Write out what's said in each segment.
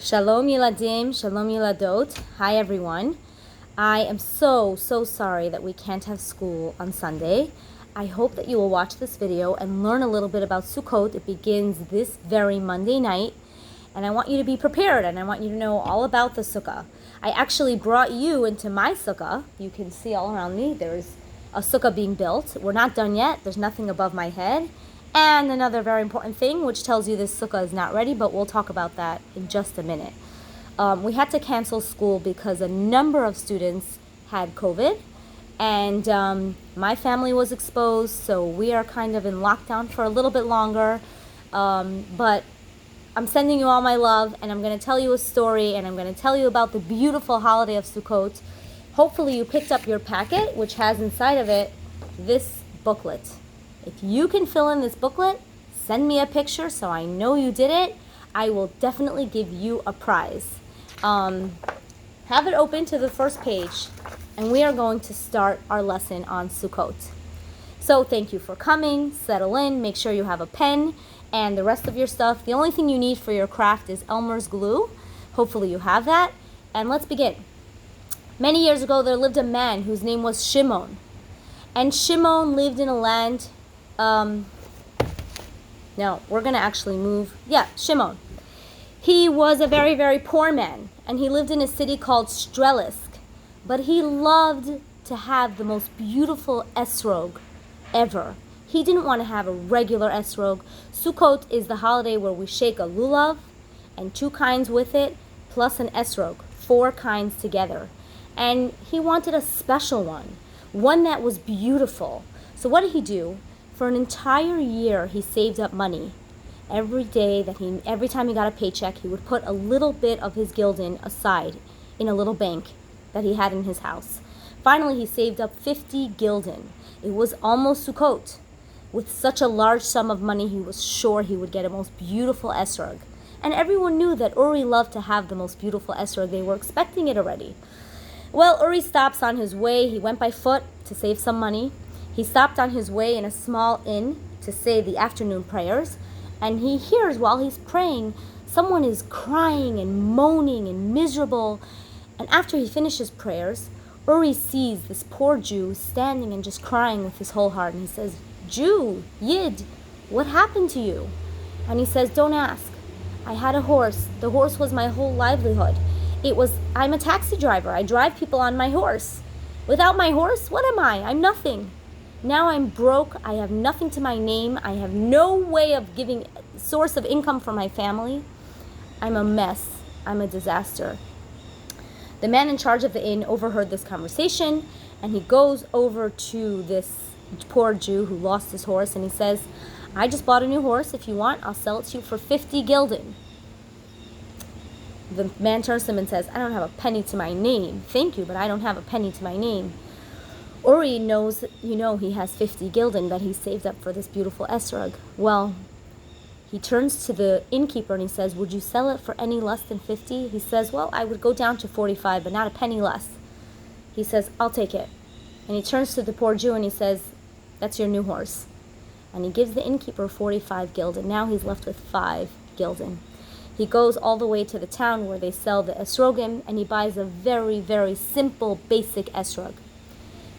Shalom Yiladim, Shalom Yiladot. Hi everyone. I am so sorry that we can't have school on Sunday. I hope that you will watch this video and learn a little bit about Sukkot. It begins this very Monday night. And I want you to be prepared and I want you to know all about the sukkah. I actually brought you into my sukkah. You can see all around me there's a sukkah being built. We're not done yet. There's nothing above my head. And another very important thing, which tells you this sukkah is not ready, but we'll talk about that in just a minute. We had to cancel school because a number of students had COVID, and my family was exposed, so we are kind of in lockdown for a little bit longer. But I'm sending you all my love, and I'm going to tell you a story, and I'm going to tell you about the beautiful holiday of Sukkot. Hopefully you picked up your packet, which has inside of it this booklet. If you can fill in this booklet, send me a picture so I know you did it. I will definitely give you a prize. Have it open to the first page, and we are going to start our lesson on Sukkot. So thank you for coming. Settle in. Make sure you have a pen and the rest of your stuff. The only thing you need for your craft is Elmer's glue. Hopefully you have that. And let's begin. Many years ago, there lived a man whose name was Shimon. And Shimon lived in a land... No, we're going to actually move. Yeah, Shimon. He was a very, very poor man, and he lived in a city called Strelisk. But he loved to have the most beautiful esrog ever. He didn't want to have a regular esrog. Sukkot is the holiday where we shake a lulav, and 2 kinds with it, plus an esrog, 4 kinds together. And he wanted a special one that was beautiful. So what did he do? For an entire year, he saved up money. Every time he got a paycheck, he would put a little bit of his gilden aside in a little bank that he had in his house. Finally, he saved up 50 gilden. It was almost Sukkot. With such a large sum of money, he was sure he would get a most beautiful esrog. And everyone knew that Uri loved to have the most beautiful esrog. They were expecting it already. Well, Uri stops on his way. He went by foot to save some money. He stopped on his way in a small inn to say the afternoon prayers, and he hears while he's praying, someone is crying and moaning and miserable. And after he finishes prayers, Uri sees this poor Jew standing and just crying with his whole heart. And he says, "Jew, Yid, what happened to you?" And he says, "Don't ask. I had a horse. The horse was my whole livelihood. I'm a taxi driver. I drive people on my horse. Without my horse, what am I? I'm nothing. Now I'm broke. I have nothing to my name. I have no way of giving source of income for my family. I'm a mess. I'm a disaster." The man in charge of the inn overheard this conversation, and he goes over to this poor Jew who lost his horse, and he says, "I just bought a new horse. If you want, I'll sell it to you for 50 gilden. The man turns to him and says, "I don't have a penny to my name. Thank you, but I don't have a penny to my name." Uri knows, he has 50 gilden that he saved up for this beautiful esrog. Well, he turns to the innkeeper and he says, "Would you sell it for any less than 50? He says, "Well, I would go down to 45, but not a penny less." He says, "I'll take it." And he turns to the poor Jew and he says, "That's your new horse." And he gives the innkeeper 45 gilden. Now he's left with 5 gilden. He goes all the way to the town where they sell the esrogim, and he buys a very, very simple, basic esrog.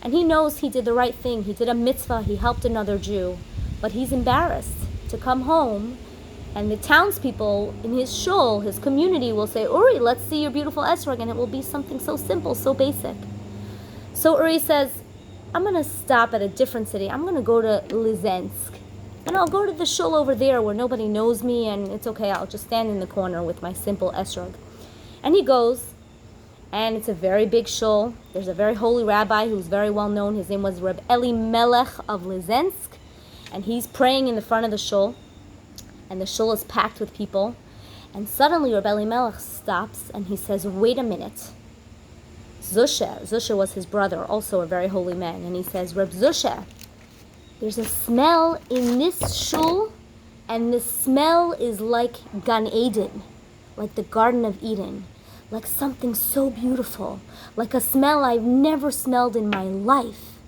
And he knows he did the right thing. He did a mitzvah. He helped another Jew. But he's embarrassed to come home, and the townspeople in his shul, his community, will say, "Uri, let's see your beautiful esrog," and it will be something so simple, so basic. So Uri says, "I'm going to stop at a different city. I'm going to go to Lizensk. And I'll go to the shul over there where nobody knows me, and it's okay. I'll just stand in the corner with my simple esrog." And he goes. And it's a very big shul. There's a very holy rabbi who's very well known. His name was Reb Eli Melech of Lizensk. And he's praying in the front of the shul. And the shul is packed with people. And suddenly Reb Eli Melech stops and he says, "Wait a minute." Zusha was his brother, also a very holy man. And he says, "Reb Zusha, there's a smell in this shul. And the smell is like Gan Eden, like the Garden of Eden. Like something so beautiful, like a smell I've never smelled in my life."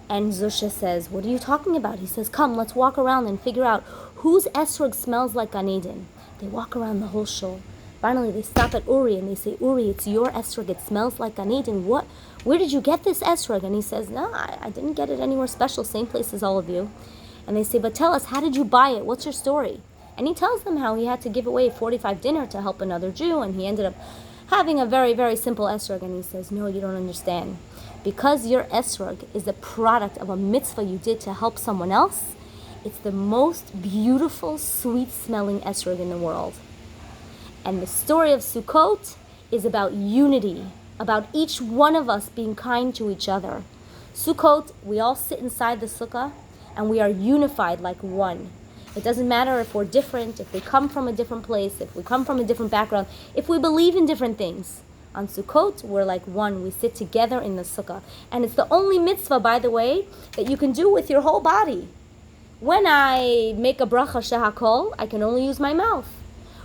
And Zusha says, "What are you talking about?" He says, "Come, let's walk around and figure out whose esrog smells like Gan Eden." They walk around the whole shul. Finally, they stop at Uri and they say, Uri, it's your esrog. It smells like Gan Eden. Where did you get this esrog? And he says, no, I didn't get it anywhere special. Same place as all of you. And they say, but tell us, how did you buy it? What's your story? And he tells them how he had to give away 45 dinar to help another Jew. And he ended up having a very, very simple esrog. And he says, no, you don't understand. Because your esrog is a product of a mitzvah you did to help someone else, it's the most beautiful, sweet-smelling esrog in the world. And the story of Sukkot is about unity, about each one of us being kind to each other. Sukkot, we all sit inside the sukkah, and we are unified like one. It doesn't matter if we're different, if we come from a different place, if we come from a different background, if we believe in different things. On Sukkot, we're like one. We sit together in the sukkah. And it's the only mitzvah, by the way, that you can do with your whole body. When I make a bracha shehakol, I can only use my mouth.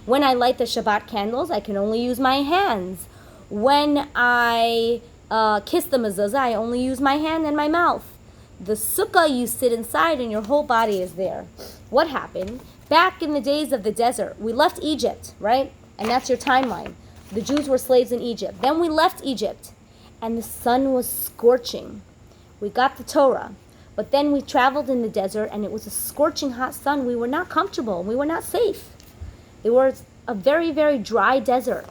When I light the Shabbat candles, I can only use my hands. When I kiss the mezuzah, I only use my hand and my mouth. The sukkah you sit inside and your whole body is there. What happened? Back in the days of the desert, we left Egypt, right? And that's your timeline. The Jews were slaves in Egypt. Then we left Egypt, and the sun was scorching. We got the Torah, but then we traveled in the desert, and it was a scorching hot sun. We were not comfortable. We were not safe. It was a very, very dry desert.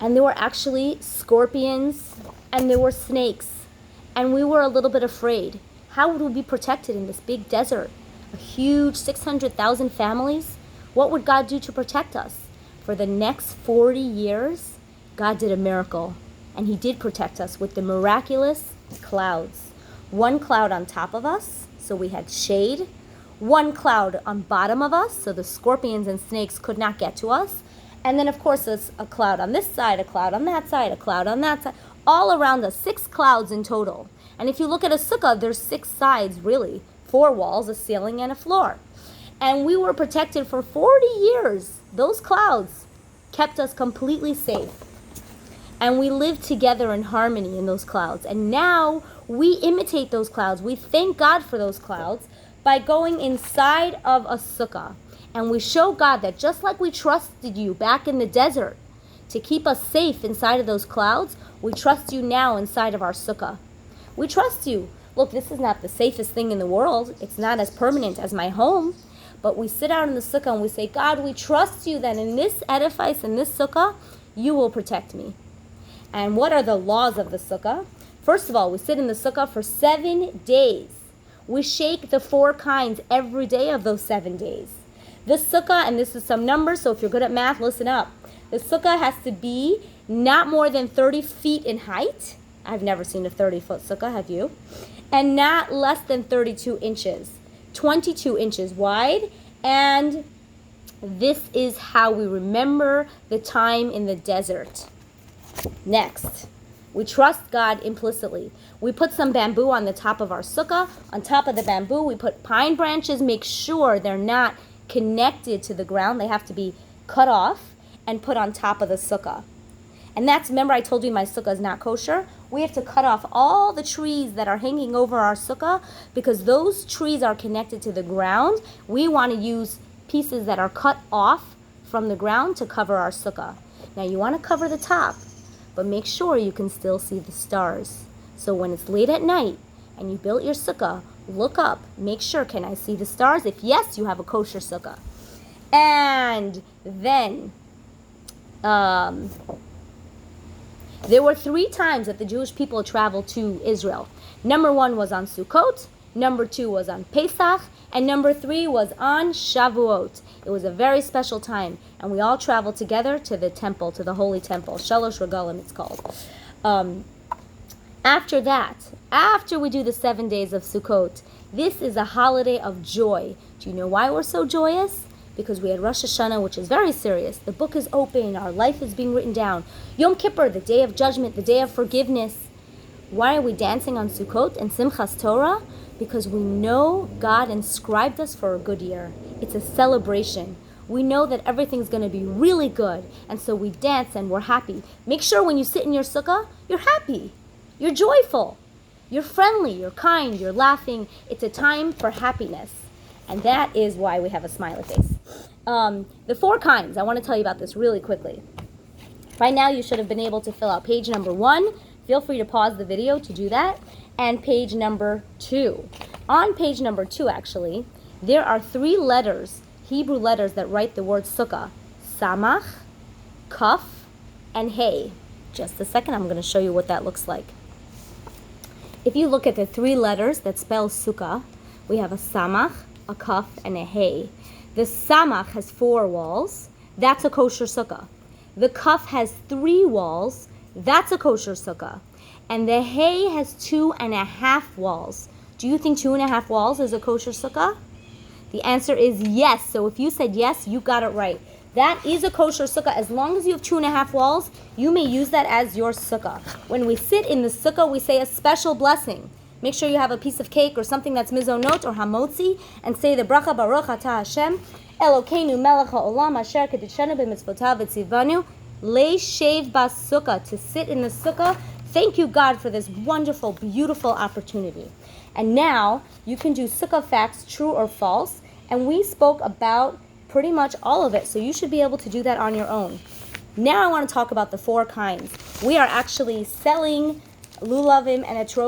And there were actually scorpions, and there were snakes, and we were a little bit afraid. How would we be protected in this big desert? A huge 600,000 families? What would God do to protect us? For the next 40 years, God did a miracle, and he did protect us with the miraculous clouds. One cloud on top of us, so we had shade. One cloud on bottom of us, so the scorpions and snakes could not get to us. And then, of course, there's a cloud on this side, a cloud on that side, a cloud on that side, all around us, 6 clouds in total. And if you look at a sukkah, there's 6 sides, really, 4 walls, a ceiling, and a floor. And we were protected for 40 years. Those clouds kept us completely safe. And we lived together in harmony in those clouds. And now we imitate those clouds. We thank God for those clouds by going inside of a sukkah. And we show God that just like we trusted you back in the desert to keep us safe inside of those clouds, we trust you now inside of our sukkah. We trust you. Look, this is not the safest thing in the world. It's not as permanent as my home. But we sit out in the sukkah and we say, God, we trust you that in this edifice, in this sukkah, you will protect me. And what are the laws of the sukkah? First of all, we sit in the sukkah for 7 days. We shake the 4 kinds every day of those 7 days. This sukkah, and this is some numbers, so if you're good at math, listen up. The sukkah has to be not more than 30 feet in height. I've never seen a 30-foot sukkah, have you? And not less than 32 inches. 22 inches wide, and this is how we remember the time in the desert. Next, we trust God implicitly. We put some bamboo on the top of our sukkah. On top of the bamboo, we put pine branches. Make sure they're not connected to the ground. They have to be cut off and put on top of the sukkah. And that's, remember I told you my sukkah is not kosher? We have to cut off all the trees that are hanging over our sukkah because those trees are connected to the ground. We want to use pieces that are cut off from the ground to cover our sukkah. Now you want to cover the top, but make sure you can still see the stars. So when it's late at night and you built your sukkah, look up, make sure, can I see the stars? If yes, you have a kosher sukkah. And then, there were 3 times that the Jewish people traveled to Israel. Number 1 was on Sukkot, number 2 was on Pesach, and number 3 was on Shavuot. It was a very special time, and we all traveled together to the temple, to the holy temple. Shalosh Regalim, it's called. After that, after we do the 7 days of Sukkot, this is a holiday of joy. Do you know why we're so joyous? Because we had Rosh Hashanah, which is very serious. The book is open. Our life is being written down. Yom Kippur, the day of judgment, the day of forgiveness. Why are we dancing on Sukkot and Simchas Torah? Because we know God inscribed us for a good year. It's a celebration. We know that everything's going to be really good. And so we dance and we're happy. Make sure when you sit in your sukkah, you're happy. You're joyful. You're friendly. You're kind. You're laughing. It's a time for happiness. And that is why we have a smiley face. The 4 kinds. I want to tell you about this really quickly. Right now, you should have been able to fill out page number 1. Feel free to pause the video to do that. And page number 2. On page number 2, actually, there are 3 letters, Hebrew letters, that write the word sukkah. Samach, Kaf, and Hey. Just a second, I'm going to show you what that looks like. If you look at the 3 letters that spell sukkah, we have a samach, a kaf, and a hey. The samach has 4 walls. That's a kosher sukkah. The kaf has 3 walls. That's a kosher sukkah. And the hay has 2.5 walls. Do you think 2.5 walls is a kosher sukkah? The answer is yes. So if you said yes, you got it right. That is a kosher sukkah. As long as you have 2.5 walls, you may use that as your sukkah. When we sit in the sukkah, we say a special blessing. Make sure you have a piece of cake or something that's mizonot or hamotzi, and say the bracha baruch atah Hashem, Elokeinu melech haolam asher kedishenu b'mitzvotav v'tzivanu, leishev bas sukkah, to sit in the sukkah. Thank you, God, for this wonderful, beautiful opportunity. And now you can do sukkah facts, true or false, and we spoke about pretty much all of it, so you should be able to do that on your own. Now I want to talk about the 4 kinds. We are actually selling lulavim and etrog